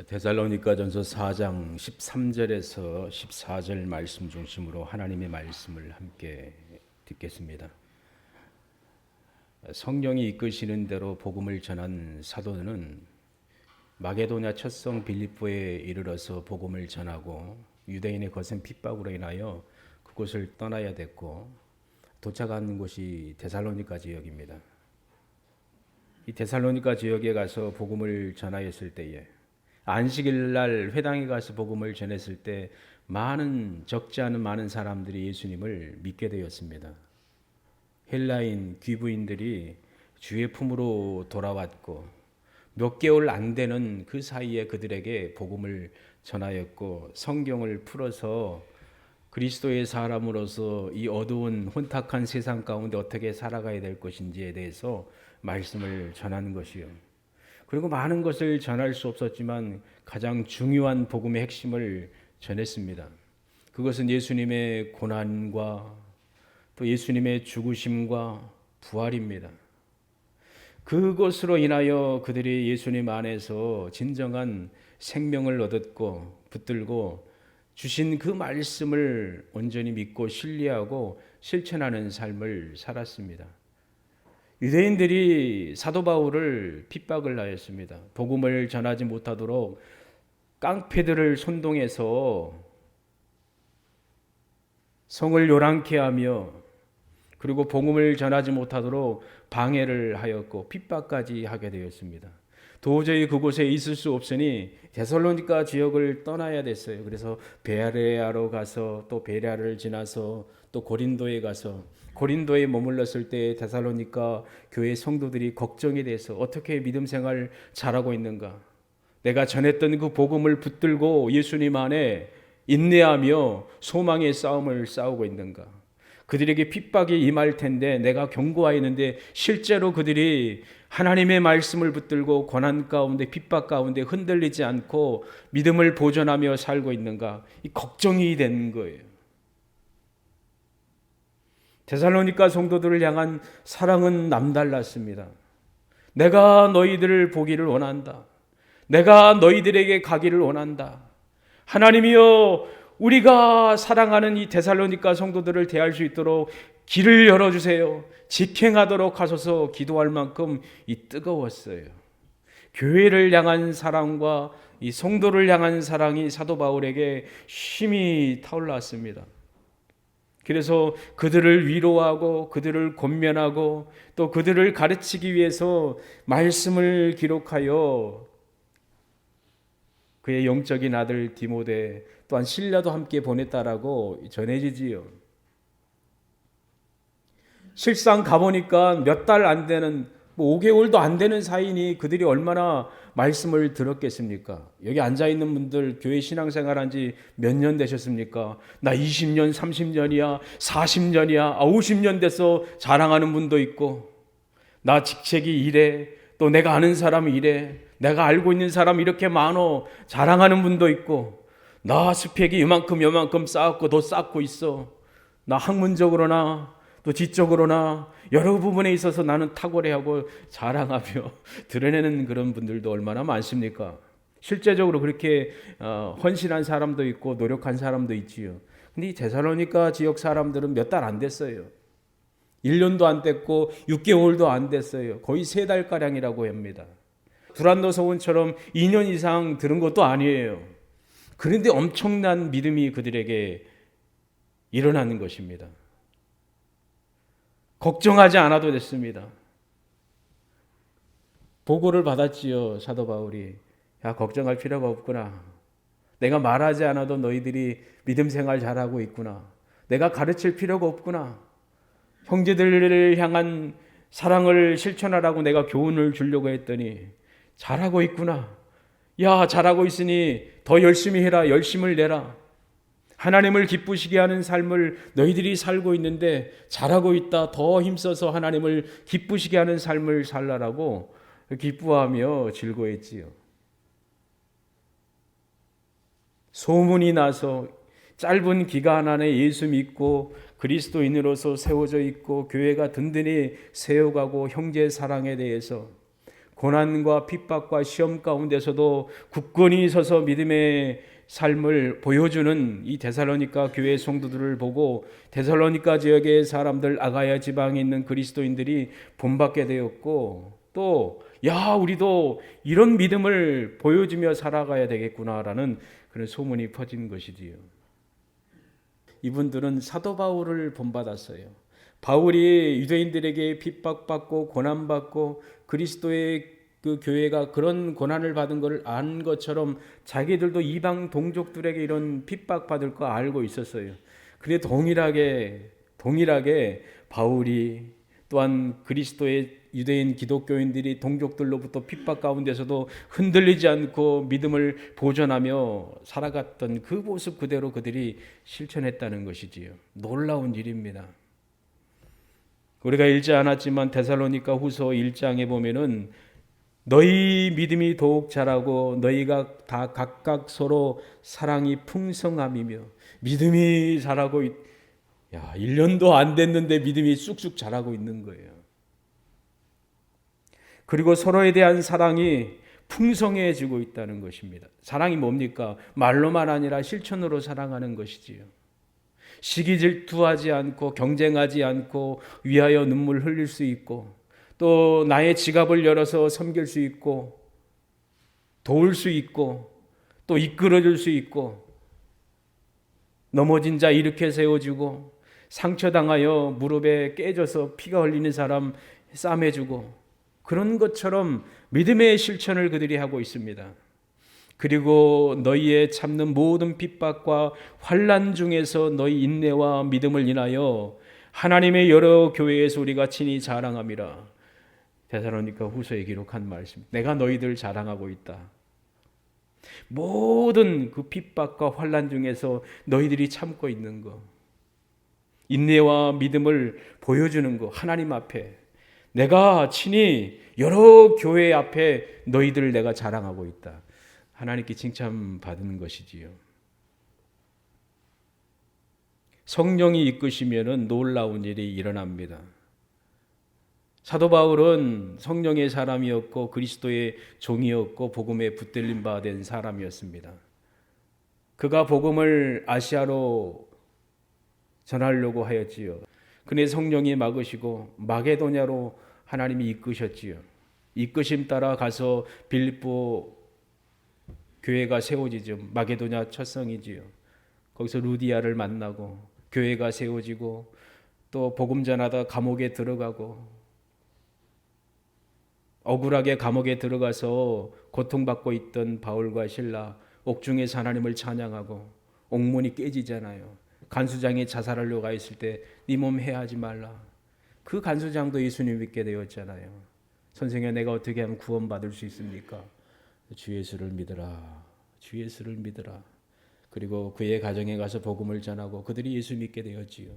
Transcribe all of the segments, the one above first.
데살로니가전서 4장 13절에서 14절 말씀 중심으로 하나님의 말씀을 함께 듣겠습니다. 성령이 이끄시는 대로 복음을 전한 사도는 마게도냐 첫성 빌립보에 이르러서 복음을 전하고 유대인의 거센 핍박으로 인하여 그곳을 떠나야 됐고 도착한 곳이 데살로니가 지역입니다. 이 데살로니가 지역에 가서 복음을 전하였을 때에 안식일 날 회당에 가서 복음을 전했을 때 적지 않은 많은 사람들이 예수님을 믿게 되었습니다. 헬라인 귀부인들이 주의 품으로 돌아왔고 몇 개월 안 되는 그 사이에 그들에게 복음을 전하였고 성경을 풀어서 그리스도의 사람으로서 이 어두운 혼탁한 세상 가운데 어떻게 살아가야 될 것인지에 대해서 말씀을 전하는 것이요. 그리고 많은 것을 전할 수 없었지만 가장 중요한 복음의 핵심을 전했습니다. 그것은 예수님의 고난과 또 예수님의 죽으심과 부활입니다. 그것으로 인하여 그들이 예수님 안에서 진정한 생명을 얻었고 붙들고 주신 그 말씀을 온전히 믿고 신뢰하고 실천하는 삶을 살았습니다. 유대인들이 사도 바울을 핍박을 하였습니다. 복음을 전하지 못하도록 깡패들을 선동해서 성을 요란케 하며 그리고 복음을 전하지 못하도록 방해를 하였고 핍박까지 하게 되었습니다. 도저히 그곳에 있을 수 없으니 데살로니가 지역을 떠나야 됐어요. 그래서 베레아로 가서 또 베레아를 지나서 또 고린도에 가서 고린도에 머물렀을 때 데살로니가 교회 성도들이 걱정이 돼서 어떻게 믿음 생활 잘하고 있는가? 내가 전했던 그 복음을 붙들고 예수님 안에 인내하며 소망의 싸움을 싸우고 있는가? 그들에게 핍박이 임할 텐데 내가 경고하였는데 실제로 그들이 하나님의 말씀을 붙들고 고난 가운데 핍박 가운데 흔들리지 않고 믿음을 보존하며 살고 있는가? 이 걱정이 된 거예요. 데살로니가 성도들을 향한 사랑은 남달랐습니다. 내가 너희들을 보기를 원한다. 내가 너희들에게 가기를 원한다. 하나님이여 우리가 사랑하는 이 데살로니가 성도들을 대할 수 있도록 길을 열어주세요. 직행하도록 하소서 기도할 만큼 이 뜨거웠어요. 교회를 향한 사랑과 이 성도를 향한 사랑이 사도 바울에게 힘이 타올랐습니다. 그래서 그들을 위로하고 그들을 권면하고 또 그들을 가르치기 위해서 말씀을 기록하여 그의 영적인 아들 디모데 또한 실라도 함께 보냈다라고 전해지지요. 실상 가보니까 몇 달 안 되는 5개월도 안 되는 사이니 그들이 얼마나 말씀을 들었겠습니까? 여기 앉아있는 분들 교회 신앙생활한 지 몇 년 되셨습니까? 나 20년, 30년이야, 40년이야, 50년 돼서 자랑하는 분도 있고 나 직책이 이래, 또 내가 아는 사람이 이래, 내가 알고 있는 사람 이렇게 많어 자랑하는 분도 있고 나 스펙이 요만큼 쌓았고 더 쌓고 있어. 나 학문적으로나 또 지적으로나 여러 부분에 있어서 나는 탁월해하고 자랑하며 드러내는 그런 분들도 얼마나 많습니까? 실제적으로 그렇게 헌신한 사람도 있고 노력한 사람도 있지요. 근데 이 데살로니가 지역 사람들은 몇 달 안 됐어요. 1년도 안 됐고 6개월도 안 됐어요. 거의 3달가량이라고 합니다. 두란노 서원처럼 2년 이상 들은 것도 아니에요. 그런데 엄청난 믿음이 그들에게 일어나는 것입니다. 걱정하지 않아도 됐습니다. 보고를 받았지요. 사도 바울이. 야, 걱정할 필요가 없구나. 내가 말하지 않아도 너희들이 믿음 생활 잘하고 있구나. 내가 가르칠 필요가 없구나. 형제들을 향한 사랑을 실천하라고 내가 교훈을 주려고 했더니 잘하고 있구나. 야, 잘하고 있으니 더 열심히 해라. 열심을 내라. 하나님을 기쁘시게 하는 삶을 너희들이 살고 있는데 잘하고 있다. 더 힘써서 하나님을 기쁘시게 하는 삶을 살라라고 기뻐하며 즐거워했지요. 소문이 나서 짧은 기간 안에 예수 믿고 그리스도인으로서 세워져 있고 교회가 든든히 세워가고 형제 사랑에 대해서 고난과 핍박과 시험 가운데서도 굳건히 서서 믿음의 삶을 보여주는 이 데살로니가 교회 성도들을 보고 데살로니가 지역의 사람들, 아가야 지방에 있는 그리스도인들이 본받게 되었고, 또 우리도 이런 믿음을 보여주며 살아가야 되겠구나라는 그런 소문이 퍼진 것이지요. 이분들은 사도 바울을 본받았어요. 바울이 유대인들에게 핍박받고 고난받고 그리스도의 그 교회가 그런 고난을 받은 것을 안 것처럼 자기들도 이방 동족들에게 이런 핍박받을 거 알고 있었어요. 근데 동일하게 바울이 또한 그리스도의 유대인 기독교인들이 동족들로부터 핍박 가운데서도 흔들리지 않고 믿음을 보존하며 살아갔던 그 모습 그대로 그들이 실천했다는 것이지요. 놀라운 일입니다. 우리가 읽지 않았지만 데살로니가 후서 1장에 보면은 너희 믿음이 더욱 자라고 너희가 다 각각 서로 사랑이 풍성함이며 믿음이 자라고 1년도 안 됐는데 믿음이 쑥쑥 자라고 있는 거예요. 그리고 서로에 대한 사랑이 풍성해지고 있다는 것입니다. 사랑이 뭡니까? 말로만 아니라 실천으로 사랑하는 것이지요. 시기 질투하지 않고 경쟁하지 않고 위하여 눈물 흘릴 수 있고 또 나의 지갑을 열어서 섬길 수 있고 도울 수 있고 또 이끌어줄 수 있고 넘어진 자 일으켜 세워주고 상처당하여 무릎에 깨져서 피가 흘리는 사람 싸매주고 그런 것처럼 믿음의 실천을 그들이 하고 있습니다. 그리고 너희의 참는 모든 핍박과 환난 중에서 너희 인내와 믿음을 인하여 하나님의 여러 교회에서 우리가 친히 자랑함이라. 데살로니가 후서에 기록한 말씀. 내가 너희들 자랑하고 있다. 모든 그 핍박과 환난 중에서 너희들이 참고 있는 것, 인내와 믿음을 보여주는 것, 하나님 앞에 내가 친히 여러 교회 앞에 너희들 내가 자랑하고 있다. 하나님께 칭찬받는 것이지요. 성령이 이끄시면은 놀라운 일이 일어납니다. 사도 바울은 성령의 사람이었고 그리스도의 종이었고 복음에 붙들림 바 된 사람이었습니다. 그가 복음을 아시아로 전하려고 하였지요. 그의 성령이 막으시고 마게도냐로 하나님이 이끄셨지요. 이끄심 따라 가서 빌립보 교회가 세워지죠. 마게도냐 첫성이지요. 거기서 루디아를 만나고 교회가 세워지고 또 복음 전하다 감옥에 들어가고 억울하게 감옥에 들어가서 고통받고 있던 바울과 실라 옥중에서 하나님을 찬양하고 옥문이 깨지잖아요. 간수장이 자살하려고 가 있을 때 네 몸 해하지 말라. 그 간수장도 예수님 믿게 되었잖아요. 선생님 내가 어떻게 하면 구원받을 수 있습니까? 주 예수를 믿으라. 주 예수를 믿으라. 그리고 그의 가정에 가서 복음을 전하고 그들이 예수 믿게 되었지요.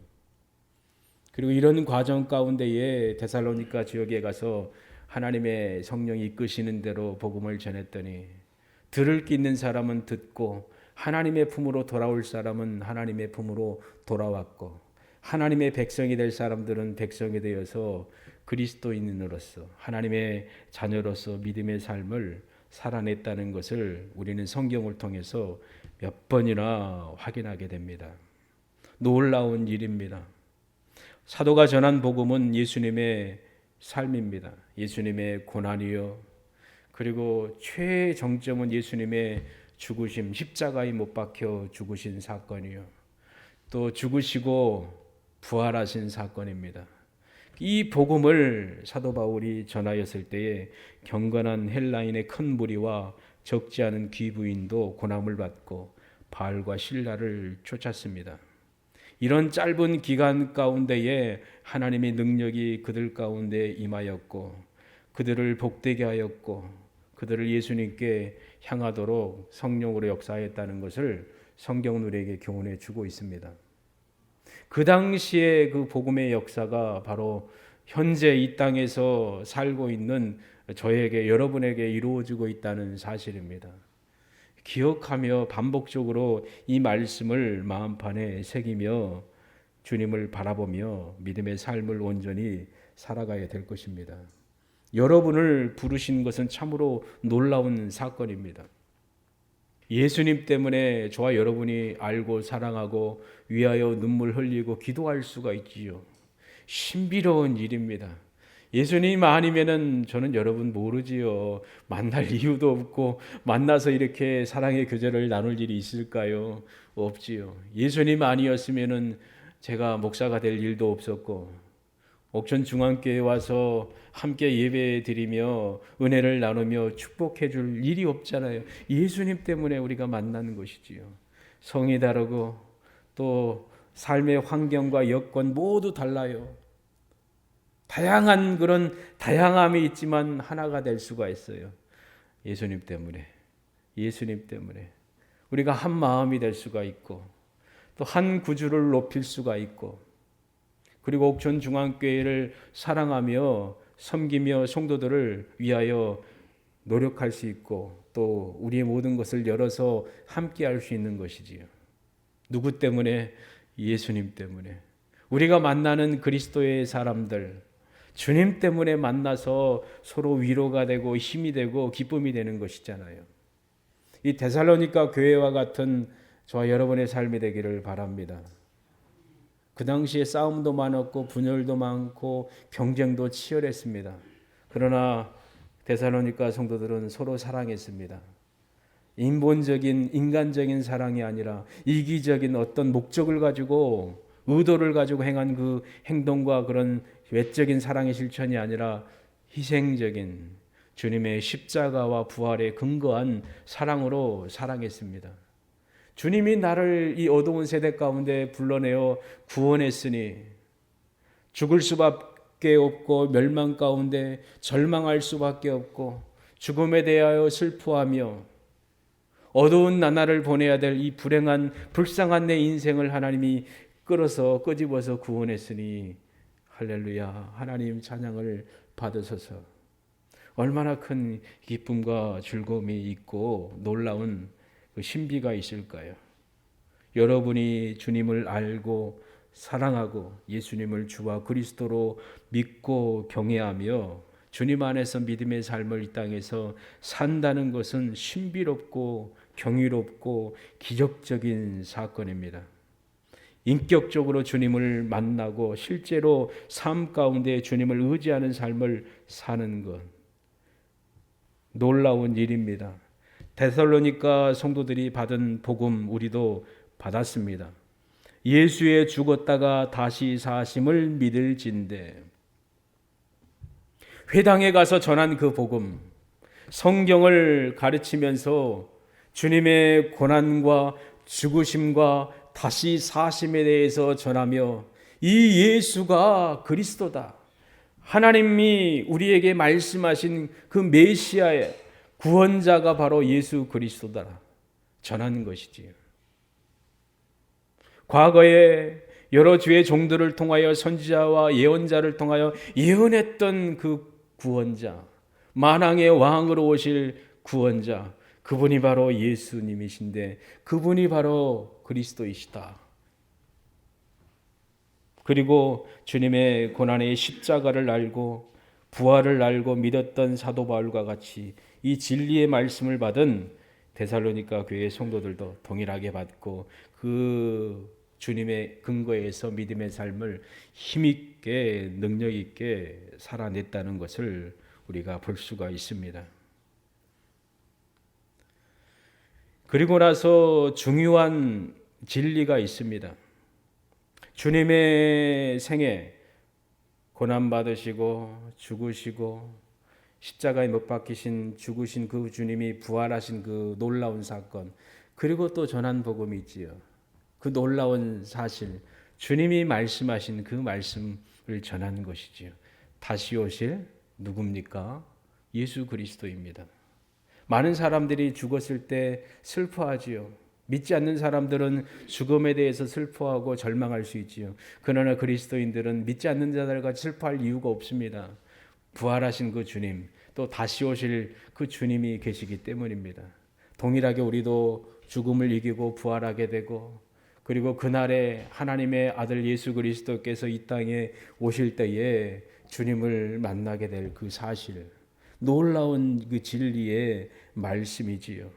그리고 이런 과정 가운데에 데살로니가 지역에 가서 하나님의 성령이 이끄시는 대로 복음을 전했더니 들을 기 있는 사람은 듣고 하나님의 품으로 돌아올 사람은 하나님의 품으로 돌아왔고 하나님의 백성이 될 사람들은 백성이 되어서 그리스도인으로서 하나님의 자녀로서 믿음의 삶을 살아냈다는 것을 우리는 성경을 통해서 몇 번이나 확인하게 됩니다. 놀라운 일입니다. 사도가 전한 복음은 예수님의 삶입니다. 예수님의 고난이요. 그리고 최정점은 예수님의 죽으심, 십자가에 못 박혀 죽으신 사건이요. 또 죽으시고 부활하신 사건입니다. 이 복음을 사도 바울이 전하였을 때에 경건한 헬라인의 큰 무리와 적지 않은 귀부인도 고난을 받고 바울과 실라를 쫓았습니다. 이런 짧은 기간 가운데에 하나님의 능력이 그들 가운데 임하였고 그들을 복되게 하였고 그들을 예수님께 향하도록 성령으로 역사했다는 것을 성경은 우리에게 교훈해 주고 있습니다. 그 당시에 그 복음의 역사가 바로 현재 이 땅에서 살고 있는 저에게 여러분에게 이루어지고 있다는 사실입니다. 기억하며 반복적으로 이 말씀을 마음판에 새기며 주님을 바라보며 믿음의 삶을 온전히 살아가야 될 것입니다. 여러분을 부르신 것은 참으로 놀라운 사건입니다. 예수님 때문에 저와 여러분이 알고 사랑하고 위하여 눈물 흘리고 기도할 수가 있지요. 신비로운 일입니다. 예수님 아니면은 저는 여러분 모르지요. 만날 이유도 없고 만나서 이렇게 사랑의 교제를 나눌 일이 있을까요? 없지요. 예수님 아니었으면은 제가 목사가 될 일도 없었고 옥천 중앙교회에 와서 함께 예배 드리며 은혜를 나누며 축복해 줄 일이 없잖아요. 예수님 때문에 우리가 만나는 것이지요. 성이 다르고 또 삶의 환경과 여건 모두 달라요. 다양한 그런 다양함이 있지만 하나가 될 수가 있어요. 예수님 때문에. 예수님 때문에. 우리가 한 마음이 될 수가 있고 또 한 구주를 높일 수가 있고 그리고 옥천 중앙교회를 사랑하며 섬기며 성도들을 위하여 노력할 수 있고 또 우리의 모든 것을 열어서 함께 할 수 있는 것이지요. 누구 때문에? 예수님 때문에. 우리가 만나는 그리스도의 사람들, 주님 때문에 만나서 서로 위로가 되고 힘이 되고 기쁨이 되는 것이잖아요. 이 데살로니가 교회와 같은 저와 여러분의 삶이 되기를 바랍니다. 그 당시에 싸움도 많았고 분열도 많고 경쟁도 치열했습니다. 그러나 데살로니가 성도들은 서로 사랑했습니다. 인본적인 인간적인 사랑이 아니라 이기적인 어떤 목적을 가지고 의도를 가지고 행한 그 행동과 그런 외적인 사랑의 실천이 아니라 희생적인 주님의 십자가와 부활에 근거한 사랑으로 사랑했습니다. 주님이 나를 이 어두운 세대 가운데 불러내어 구원했으니 죽을 수밖에 없고 멸망 가운데 절망할 수밖에 없고 죽음에 대하여 슬퍼하며 어두운 나날을 보내야 될 이 불행한 불쌍한 내 인생을 하나님이 끌어서 끄집어서 구원했으니 할렐루야, 하나님 찬양을 받으소서. 얼마나 큰 기쁨과 즐거움이 있고 놀라운 그 신비가 있을까요? 여러분이 주님을 알고 사랑하고 예수님을 주와 그리스도로 믿고 경외하며 주님 안에서 믿음의 삶을 이 땅에서 산다는 것은 신비롭고 경이롭고 기적적인 사건입니다. 인격적으로 주님을 만나고 실제로 삶 가운데 주님을 의지하는 삶을 사는 것, 놀라운 일입니다. 데살로니가 성도들이 받은 복음 우리도 받았습니다. 예수의 죽었다가 다시 사심을 믿을진대. 회당에 가서 전한 그 복음, 성경을 가르치면서 주님의 고난과 죽으심과 다시 사심에 대해서 전하며 이 예수가 그리스도다. 하나님이 우리에게 말씀하신 그 메시아의 구원자가 바로 예수 그리스도다. 전하는 것이지요. 과거에 여러 주의 종들을 통하여 선지자와 예언자를 통하여 예언했던 그 구원자, 만왕의 왕으로 오실 구원자, 그분이 바로 예수님이신데 그분이 바로 그리스도이시다. 그리고 주님의 고난의 십자가를 알고 부활을 알고 믿었던 사도 바울과 같이 이 진리의 말씀을 받은 데살로니가 교회의 성도들도 동일하게 받고 그 주님의 근거에서 믿음의 삶을 힘있게 능력 있게 살아냈다는 것을 우리가 볼 수가 있습니다. 그리고 나서 중요한 진리가 있습니다. 주님의 생애 고난받으시고 죽으시고 십자가에 못 박히신 죽으신 그 주님이 부활하신 그 놀라운 사건, 그리고 또 전한 복음이 있지요. 그 놀라운 사실, 주님이 말씀하신 그 말씀을 전하는 것이지요. 다시 오실 누굽니까? 예수 그리스도입니다. 많은 사람들이 죽었을 때 슬퍼하지요. 믿지 않는 사람들은 죽음에 대해서 슬퍼하고 절망할 수 있지요. 그러나 그리스도인들은 믿지 않는 자들과 슬퍼할 이유가 없습니다. 부활하신 그 주님, 또 다시 오실 그 주님이 계시기 때문입니다. 동일하게 우리도 죽음을 이기고 부활하게 되고 그리고 그날에 하나님의 아들 예수 그리스도께서 이 땅에 오실 때에 주님을 만나게 될 그 사실, 놀라운 그 진리의 말씀이지요.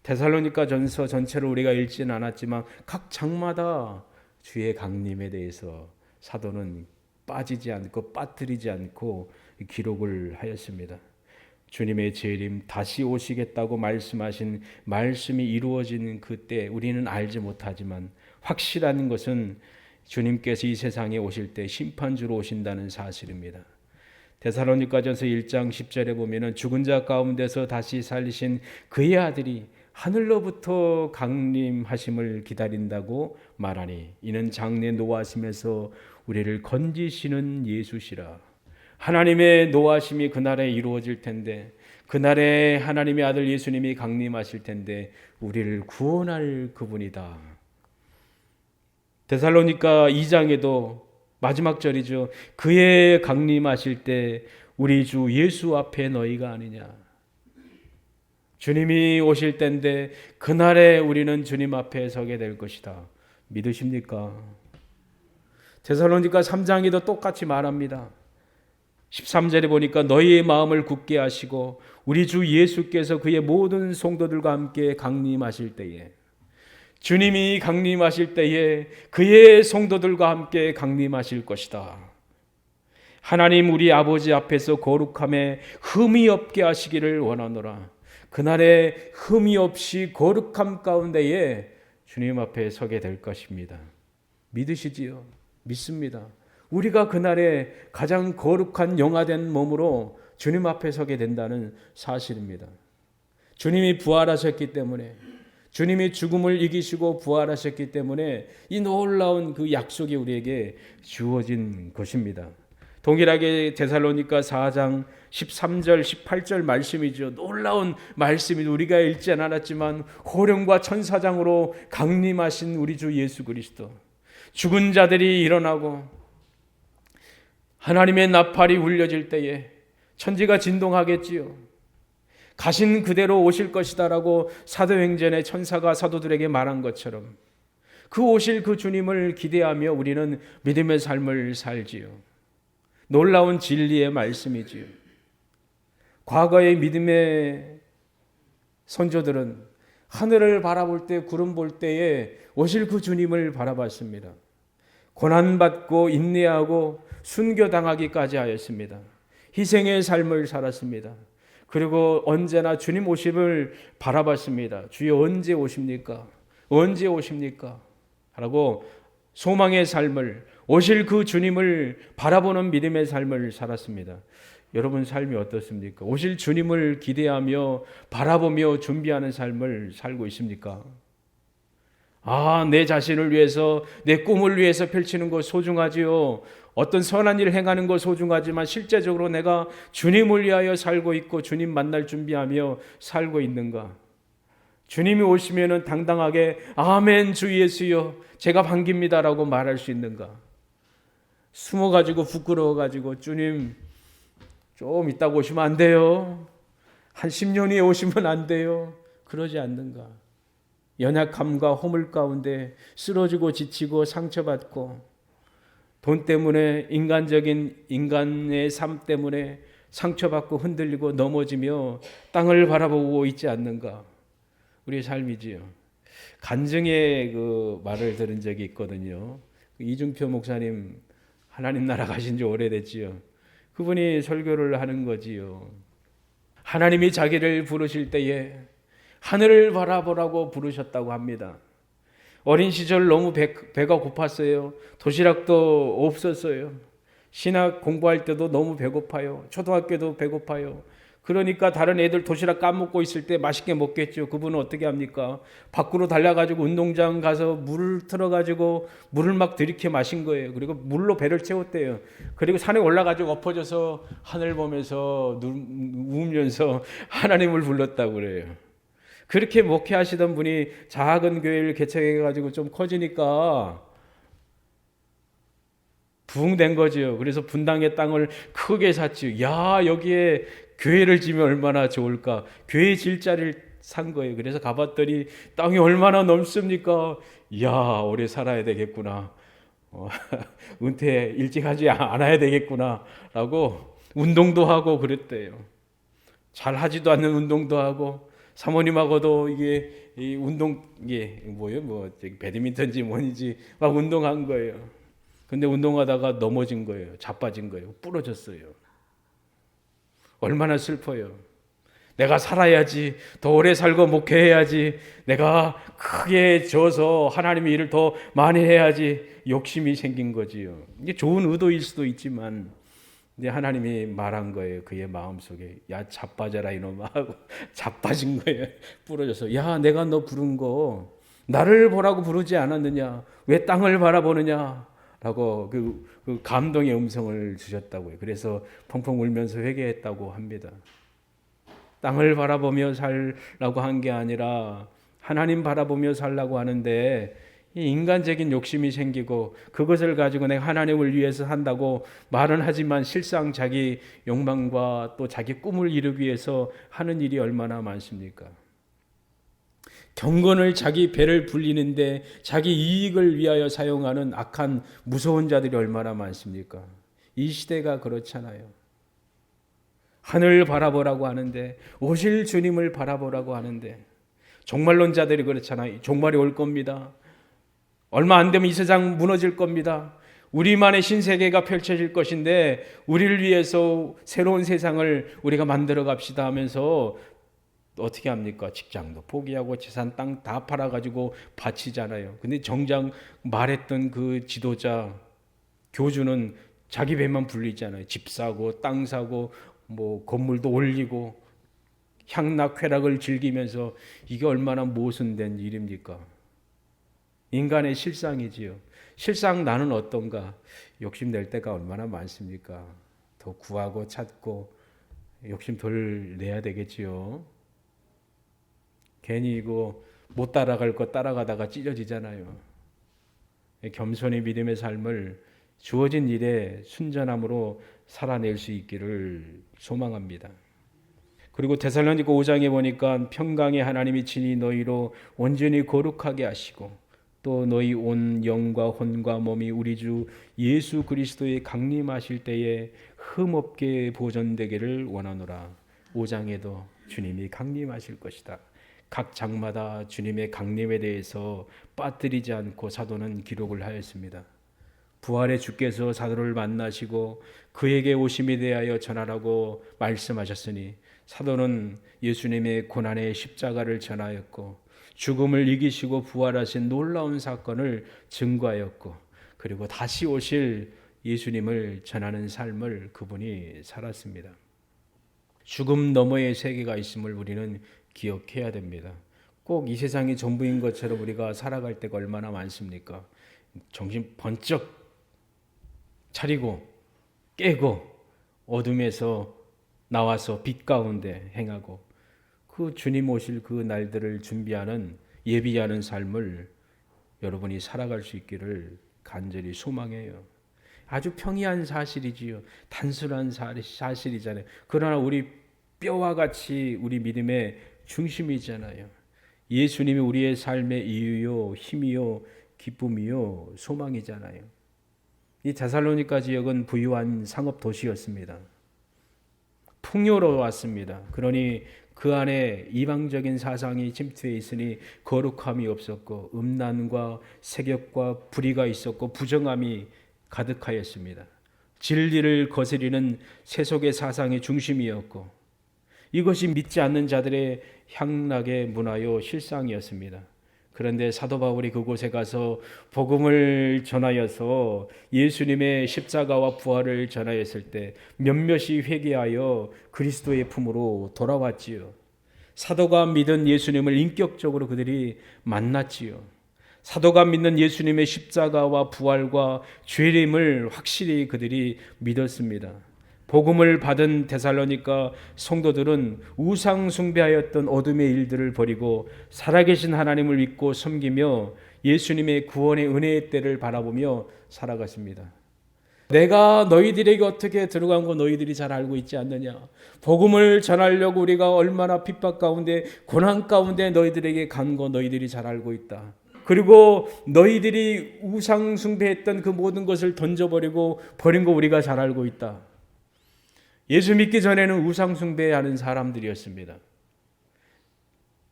데살로니가 전서 전체를 우리가 읽지는 않았지만 각 장마다 주의 강림에 대해서 사도는 빠지지 않고 빠뜨리지 않고 기록을 하였습니다. 주님의 재림, 다시 오시겠다고 말씀하신 말씀이 이루어지는 그때 우리는 알지 못하지만 확실한 것은 주님께서 이 세상에 오실 때 심판주로 오신다는 사실입니다. 데살로니가전서 1장 10절에 보면은 죽은 자 가운데서 다시 살리신 그의 아들이 하늘로부터 강림하심을 기다린다고 말하니 이는 장래 노하심에서 우리를 건지시는 예수시라. 하나님의 노하심이 그날에 이루어질 텐데, 그날에 하나님의 아들 예수님이 강림하실 텐데 우리를 구원할 그분이다. 데살로니가 2장에도 마지막 절이죠. 그의 강림하실 때 우리 주 예수 앞에 너희가 아니냐. 주님이 오실 때인데 그날에 우리는 주님 앞에 서게 될 것이다. 믿으십니까? 데살로니가 3장에도 똑같이 말합니다. 13절에 보니까 너희의 마음을 굳게 하시고 우리 주 예수께서 그의 모든 성도들과 함께 강림하실 때에, 주님이 강림하실 때에 그의 성도들과 함께 강림하실 것이다. 하나님 우리 아버지 앞에서 거룩함에 흠이 없게 하시기를 원하노라. 그날에 흠이 없이 거룩함 가운데에 주님 앞에 서게 될 것입니다. 믿으시지요? 믿습니다. 우리가 그날에 가장 거룩한 영화된 몸으로 주님 앞에 서게 된다는 사실입니다. 주님이 부활하셨기 때문에, 주님이 죽음을 이기시고 부활하셨기 때문에 이 놀라운 그 약속이 우리에게 주어진 것입니다. 동일하게 데살로니가 4장 13절 18절 말씀이죠. 놀라운 말씀이 우리가 읽지 않았지만 호령과 천사장으로 강림하신 우리 주 예수 그리스도, 죽은 자들이 일어나고 하나님의 나팔이 울려질 때에 천지가 진동하겠지요. 가신 그대로 오실 것이다라고 사도행전의 천사가 사도들에게 말한 것처럼 그 오실 그 주님을 기대하며 우리는 믿음의 삶을 살지요. 놀라운 진리의 말씀이지요. 과거의 믿음의 선조들은 하늘을 바라볼 때, 구름 볼 때에 오실 그 주님을 바라봤습니다. 고난받고 인내하고 순교당하기까지 하였습니다. 희생의 삶을 살았습니다. 그리고 언제나 주님 오심을 바라봤습니다. 주여 언제 오십니까? 언제 오십니까? 라고 소망의 삶을, 오실 그 주님을 바라보는 믿음의 삶을 살았습니다. 여러분 삶이 어떻습니까? 오실 주님을 기대하며 바라보며 준비하는 삶을 살고 있습니까? 내 자신을 위해서, 내 꿈을 위해서 펼치는 것 소중하지요. 어떤 선한 일을 행하는 것 소중하지만 실제적으로 내가 주님을 위하여 살고 있고 주님 만날 준비하며 살고 있는가? 주님이 오시면은 당당하게 아멘 주 예수여 제가 반깁니다라고 말할 수 있는가? 숨어가지고 부끄러워가지고 주님 좀 이따가 오시면 안 돼요. 한 10년 후에 오시면 안 돼요. 그러지 않는가? 연약함과 허물 가운데 쓰러지고 지치고 상처받고 돈 때문에 인간의 삶 때문에 상처받고 흔들리고 넘어지며 땅을 바라보고 있지 않는가? 우리의 삶이지요. 간증의 그 말을 들은 적이 있거든요. 이중표 목사님 하나님 나라 가신 지 오래됐지요. 그분이 설교를 하는 거지요. 하나님이 자기를 부르실 때에 하늘을 바라보라고 부르셨다고 합니다. 어린 시절 너무 배가 고팠어요. 도시락도 없었어요. 신학 공부할 때도 너무 배고파요. 초등학교도 배고파요. 그러니까 다른 애들 도시락 까먹고 있을 때 맛있게 먹겠죠. 그분은 어떻게 합니까? 밖으로 달려가지고 운동장 가서 물을 틀어가지고 물을 막 들이켜 마신 거예요. 그리고 물로 배를 채웠대요. 그리고 산에 올라가지고 엎어져서 하늘 보면서 울면서 하나님을 불렀다고 그래요. 그렇게 목회하시던 분이 작은 교회를 개척해가지고 좀 커지니까 부흥된 거지요. 그래서 분당의 땅을 크게 샀지요. 야, 여기에 교회를 지면 얼마나 좋을까. 교회 질 자리를 산 거예요. 그래서 가봤더니 땅이 얼마나 넓습니까? 이야, 오래 살아야 되겠구나. 은퇴 일찍 하지 않아야 되겠구나. 라고 운동도 하고 그랬대요. 잘 하지도 않는 운동도 하고, 사모님하고도 이 운동, 이게 뭐예요? 배드민턴지 뭐인지 막 운동한 거예요. 근데 운동하다가 넘어진 거예요. 자빠진 거예요. 부러졌어요. 얼마나 슬퍼요. 내가 살아야지, 더 오래 살고 목회해야지, 내가 크게 져서 하나님의 일을 더 많이 해야지 욕심이 생긴 거지요. 이게 좋은 의도일 수도 있지만 이제 하나님이 말한 거예요. 그의 마음속에 야 자빠져라 이놈아 하고 자빠진 거예요. 부러져서 야 내가 너 부른 거 나를 보라고 부르지 않았느냐, 왜 땅을 바라보느냐 라고 그 감동의 음성을 주셨다고요. 그래서 펑펑 울면서 회개했다고 합니다. 땅을 바라보며 살라고 한 게 아니라 하나님 바라보며 살라고 하는데 이 인간적인 욕심이 생기고 그것을 가지고 내가 하나님을 위해서 한다고 말은 하지만 실상 자기 욕망과 또 자기 꿈을 이루기 위해서 하는 일이 얼마나 많습니까? 경건을 자기 배를 불리는데 자기 이익을 위하여 사용하는 악한 무서운 자들이 얼마나 많습니까? 이 시대가 그렇잖아요. 하늘 바라보라고 하는데, 오실 주님을 바라보라고 하는데, 종말론자들이 그렇잖아요. 종말이 올 겁니다. 얼마 안 되면 이 세상 무너질 겁니다. 우리만의 신세계가 펼쳐질 것인데 우리를 위해서 새로운 세상을 우리가 만들어 갑시다 하면서 어떻게 합니까? 직장도 포기하고 재산 땅 다 팔아가지고 바치잖아요. 근데 정작 말했던 그 지도자, 교주는 자기 배만 불리잖아요. 집 사고 땅 사고 뭐 건물도 올리고 향락쾌락을 즐기면서 이게 얼마나 모순된 일입니까? 인간의 실상이지요. 실상 나는 어떤가? 욕심낼 때가 얼마나 많습니까? 더 구하고 찾고 욕심 덜 내야 되겠지요. 괜히 이거 못 따라갈 거 따라가다가 찢어지잖아요. 겸손히 믿음의 삶을 주어진 일에 순전함으로 살아낼 수 있기를 소망합니다. 그리고 데살로니가 5장에 보니까 평강의 하나님이 친히 너희로 온전히 거룩하게 하시고 또 너희 온 영과 혼과 몸이 우리 주 예수 그리스도의 강림하실 때에 흠없게 보존되기를 원하노라. 5장에도 주님이 강림하실 것이다. 각 장마다 주님의 강림에 대해서 빠뜨리지 않고 사도는 기록을 하였습니다. 부활의 주께서 사도를 만나시고 그에게 오심에 대하여 전하라고 말씀하셨으니 사도는 예수님의 고난의 십자가를 전하였고 죽음을 이기시고 부활하신 놀라운 사건을 증거하였고 그리고 다시 오실 예수님을 전하는 삶을 그분이 살았습니다. 죽음 너머의 세계가 있음을 우리는 기억해야 됩니다. 꼭 이 세상이 전부인 것처럼 우리가 살아갈 때가 얼마나 많습니까? 정신 번쩍 차리고 깨고 어둠에서 나와서 빛 가운데 행하고 그 주님 오실 그 날들을 준비하는 예비하는 삶을 여러분이 살아갈 수 있기를 간절히 소망해요. 아주 평이한 사실이지요. 단순한 사실이잖아요. 그러나 우리 뼈와 같이 우리 믿음의 중심이잖아요. 예수님이 우리의 삶의 이유요, 힘이요, 기쁨이요, 소망이잖아요. 이 데살로니가 지역은 부유한 상업 도시였습니다. 풍요로웠습니다. 그러니 그 안에 이방적인 사상이 침투해 있으니 거룩함이 없었고 음란과 세격과 불의가 있었고 부정함이 가득하였습니다. 진리를 거스리는 세속의 사상의 중심이었고 이것이 믿지 않는 자들의 향락의 문화요 실상이었습니다. 그런데 사도 바울이 그곳에 가서 복음을 전하여서 예수님의 십자가와 부활을 전하였을 때 몇몇이 회개하여 그리스도의 품으로 돌아왔지요. 사도가 믿은 예수님을 인격적으로 그들이 만났지요. 사도가 믿는 예수님의 십자가와 부활과 죄림을 확실히 그들이 믿었습니다. 복음을 받은 데살로니가 성도들은 우상 숭배하였던 어둠의 일들을 버리고 살아계신 하나님을 믿고 섬기며 예수님의 구원의 은혜의 때를 바라보며 살아갔습니다. 내가 너희들에게 어떻게 들어간 거 너희들이 잘 알고 있지 않느냐. 복음을 전하려고 우리가 얼마나 핍박 가운데 고난 가운데 너희들에게 간 거 너희들이 잘 알고 있다. 그리고 너희들이 우상 숭배했던 그 모든 것을 던져버리고 버린 거 우리가 잘 알고 있다. 예수 믿기 전에는 우상 숭배하는 사람들이었습니다.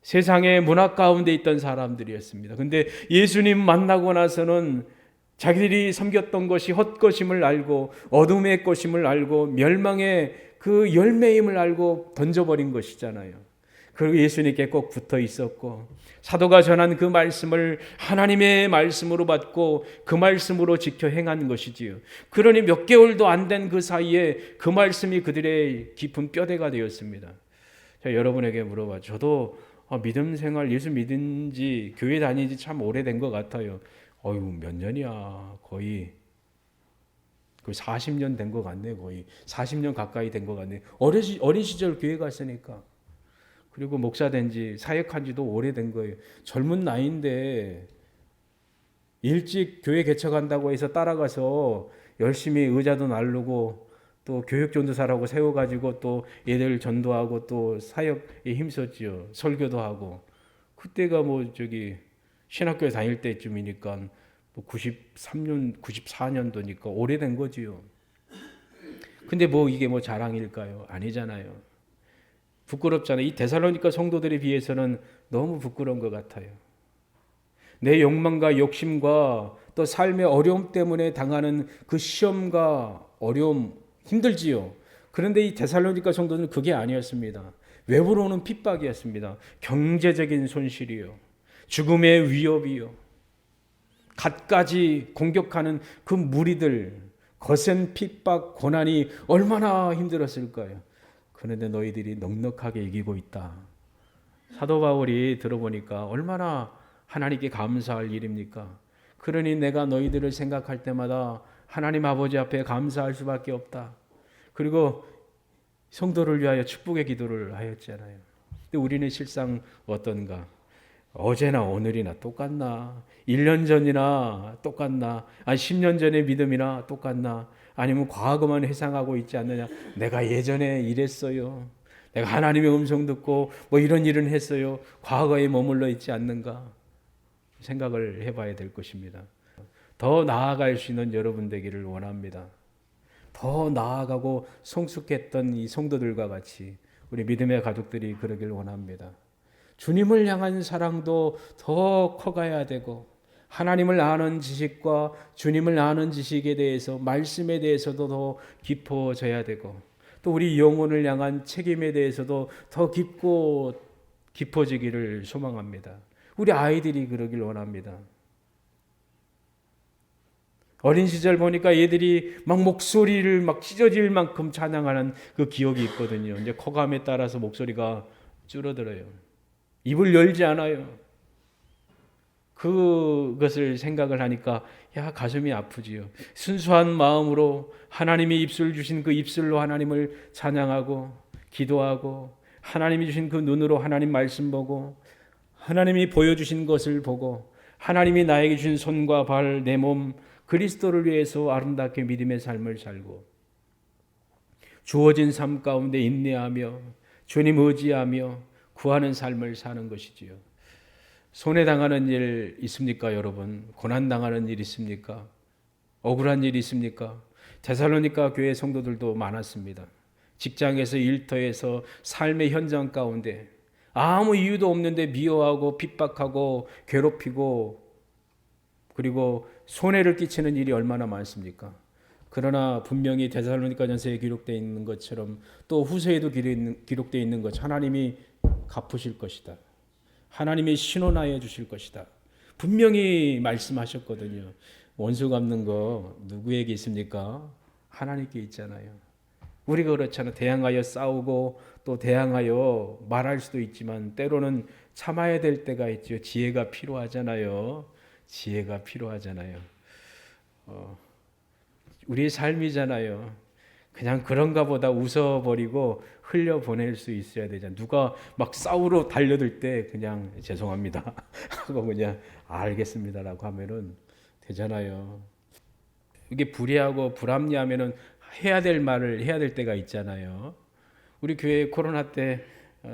세상의 문화 가운데 있던 사람들이었습니다. 근데 예수님 만나고 나서는 자기들이 섬겼던 것이 헛것임을 알고 어둠의 것임을 알고 멸망의 그 열매임을 알고 던져버린 것이잖아요. 그리고 예수님께 꼭 붙어 있었고 사도가 전한 그 말씀을 하나님의 말씀으로 받고 그 말씀으로 지켜 행한 것이지요. 그러니 몇 개월도 안 된 그 사이에 그 말씀이 그들의 깊은 뼈대가 되었습니다. 자, 여러분에게 물어봐. 저도 믿음 생활, 예수 믿은 지 교회 다닌 지 참 오래된 것 같아요. 몇 년이야. 거의 40년 된 것 같네. 거의 40년 가까이 된 것 같네. 어린 시절 교회 갔으니까. 그리고 목사 된 지, 사역한 지도 오래된 거예요. 젊은 나이인데 일찍 교회 개척한다고 해서 따라가서 열심히 의자도 나르고 또 교육전도사라고 세워가지고 또 얘들 전도하고 또 사역에 힘썼지요. 설교도 하고. 그때가 신학교에 다닐 때쯤이니까 93년, 94년도니까 오래된 거지요. 근데 이게 자랑일까요? 아니잖아요. 부끄럽잖아요. 이 데살로니가 성도들에 비해서는 너무 부끄러운 것 같아요. 내 욕망과 욕심과 또 삶의 어려움 때문에 당하는 그 시험과 어려움 힘들지요. 그런데 이 데살로니가 성도는 그게 아니었습니다. 외부로 오는 핍박이었습니다. 경제적인 손실이요. 죽음의 위협이요. 갖가지 공격하는 그 무리들, 거센 핍박, 고난이 얼마나 힘들었을까요? 그런데 너희들이 넉넉하게 이기고 있다. 사도 바울이 들어보니까 얼마나 하나님께 감사할 일입니까? 그러니 내가 너희들을 생각할 때마다 하나님 아버지 앞에 감사할 수밖에 없다. 그리고 성도를 위하여 축복의 기도를 하였잖아요. 근데 우리는 실상 어떤가? 어제나 오늘이나 똑같나? 1년 전이나 똑같나? 10년 전의 믿음이나 똑같나? 아니면 과거만 회상하고 있지 않느냐? 내가 예전에 이랬어요. 내가 하나님의 음성 듣고 이런 일은 했어요. 과거에 머물러 있지 않는가? 생각을 해봐야 될 것입니다. 더 나아갈 수 있는 여러분 되기를 원합니다. 더 나아가고 성숙했던 이 성도들과 같이 우리 믿음의 가족들이 그러길 원합니다. 주님을 향한 사랑도 더 커가야 되고 하나님을 아는 지식과 주님을 아는 지식에 대해서 말씀에 대해서도 더 깊어져야 되고 또 우리 영혼을 향한 책임에 대해서도 더 깊어지기를 소망합니다. 우리 아이들이 그러길 원합니다. 어린 시절 보니까 얘들이 목소리를 찢어질 만큼 찬양하는 그 기억이 있거든요. 이제 커감에 따라서 목소리가 줄어들어요. 입을 열지 않아요. 그것을 생각을 하니까 가슴이 아프지요. 순수한 마음으로 하나님이 입술 주신 그 입술로 하나님을 찬양하고 기도하고 하나님이 주신 그 눈으로 하나님 말씀 보고 하나님이 보여주신 것을 보고 하나님이 나에게 주신 손과 발, 내 몸 그리스도를 위해서 아름답게 믿음의 삶을 살고 주어진 삶 가운데 인내하며 주님 의지하며 구하는 삶을 사는 것이지요. 손해당하는 일 있습니까, 여러분? 고난당하는 일 있습니까? 억울한 일 있습니까? 데살로니가 교회 성도들도 많았습니다. 직장에서 일터에서 삶의 현장 가운데 아무 이유도 없는데 미워하고 핍박하고 괴롭히고 그리고 손해를 끼치는 일이 얼마나 많습니까? 그러나 분명히 데살로니가전서에 기록되어 있는 것처럼 또 후서에도 기록되어 있는 것 하나님이 갚으실 것이다. 하나님이 신원하여 주실 것이다. 분명히 말씀하셨거든요. 원수 갚는 거 누구에게 있습니까? 하나님께 있잖아요. 우리가 그렇잖아요. 대항하여 싸우고 또 대항하여 말할 수도 있지만 때로는 참아야 될 때가 있죠. 지혜가 필요하잖아요. 지혜가 필요하잖아요. 우리의 삶이잖아요. 그냥 그런가 보다 웃어버리고 흘려보낼 수 있어야 되잖아요. 누가 싸우러 달려들 때 그냥 죄송합니다 하고 그냥 알겠습니다라고 하면은 되잖아요. 이게 불의하고 불합리하면은 해야 될 말을 해야 될 때가 있잖아요. 우리 교회 코로나 때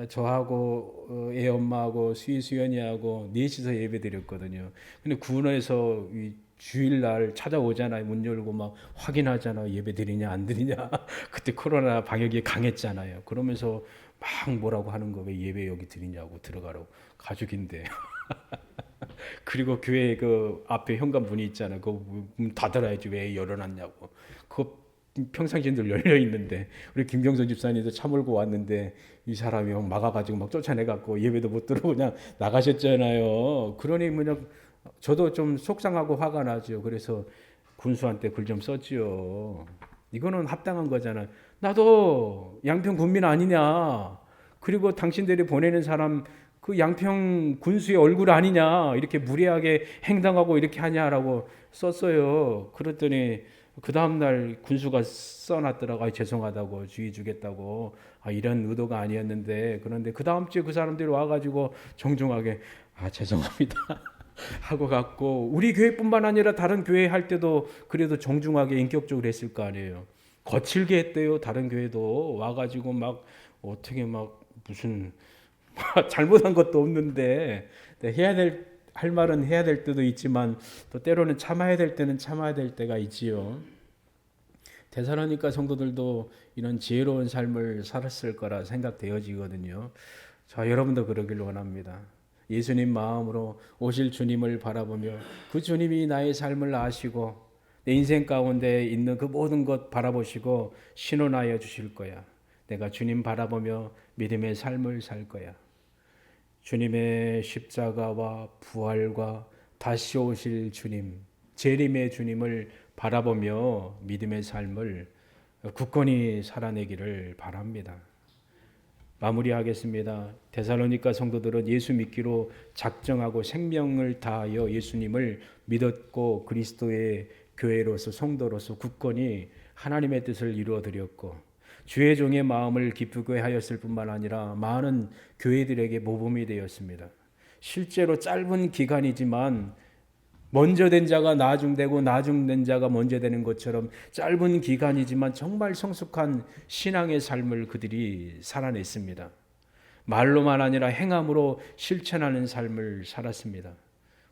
저하고 애 엄마하고 수연이하고 넷이서 예배 드렸거든요. 근데 군에서 이 주일날 찾아오잖아요. 문 열고 막 확인하잖아요. 예배 드리냐 안 드리냐. 그때 코로나 방역이 강했잖아요. 그러면서 막 뭐라고 하는 거, 왜 예배 여기 드리냐고, 들어가라고. 가족인데. 그리고 교회 그 앞에 현관문이 있잖아요. 그 문 닫아야지 왜 열어놨냐고. 그 평상시들 열려 있는데 우리 김경선 집사님도 차 몰고 왔는데 이 사람이 막 막아가지고 막 쫓아내갖고 예배도 못 들어오고 그냥 나가셨잖아요. 그러니 뭐냐, 저도 좀 속상하고 화가 나죠. 그래서 군수한테 글 좀 썼지요. 이거는 합당한 거잖아요. 나도 양평 군민 아니냐. 그리고 당신들이 보내는 사람 그 양평 군수의 얼굴 아니냐. 이렇게 무례하게 행동하고 이렇게 하냐라고 썼어요. 그랬더니 그 다음날 군수가 써놨더라고. 아, 죄송하다고, 주의 주겠다고. 아, 이런 의도가 아니었는데. 그런데 그 다음 주에 그 사람들이 와가지고 정중하게 아, 죄송합니다 하고 갔고, 우리 교회뿐만 아니라 다른 교회 할 때도 그래도 정중하게 인격적으로 했을 거 아니에요. 거칠게 했대요. 다른 교회도 와가지고 막 어떻게 막 무슨 잘못한 것도 없는데 해야 할 말은 해야 될 때도 있지만 또 때로는 참아야 될 때는 참아야 될 때가 있지요. 데살로니가 성도들도 이런 지혜로운 삶을 살았을 거라 생각되어지거든요. 자, 여러분도 그러길 원합니다. 예수님 마음으로 오실 주님을 바라보며 그 주님이 나의 삶을 아시고 내 인생 가운데 있는 그 모든 것 바라보시고 신원하여 주실 거야. 내가 주님 바라보며 믿음의 삶을 살 거야. 주님의 십자가와 부활과 다시 오실 주님, 재림의 주님을 바라보며 믿음의 삶을 굳건히 살아내기를 바랍니다. 마무리하겠습니다. 데살로니가 성도들은 예수 믿기로 작정하고 생명을 다하여 예수님을 믿었고 그리스도의 교회로서 성도로서 굳건히 하나님의 뜻을 이루어 드렸고 주의 종의 마음을 기쁘게 하였을 뿐만 아니라 많은 교회들에게 모범이 되었습니다. 실제로 짧은 기간이지만 먼저 된 자가 나중되고 나중된 자가 먼저 되는 것처럼 짧은 기간이지만 정말 성숙한 신앙의 삶을 그들이 살아냈습니다. 말로만 아니라 행함으로 실천하는 삶을 살았습니다.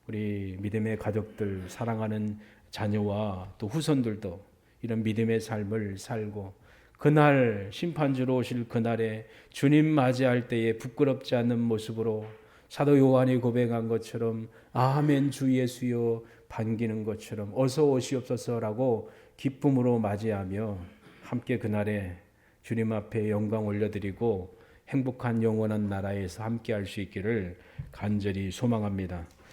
우리 믿음의 가족들, 사랑하는 자녀와 또 후손들도 이런 믿음의 삶을 살고 그날 심판주로 오실 그날에 주님 맞이할 때에 부끄럽지 않는 모습으로 사도 요한이 고백한 것처럼 아멘 주 예수여 반기는 것처럼 어서 오시옵소서라고 기쁨으로 맞이하며 함께 그날에 주님 앞에 영광 올려드리고 행복한 영원한 나라에서 함께 할 수 있기를 간절히 소망합니다.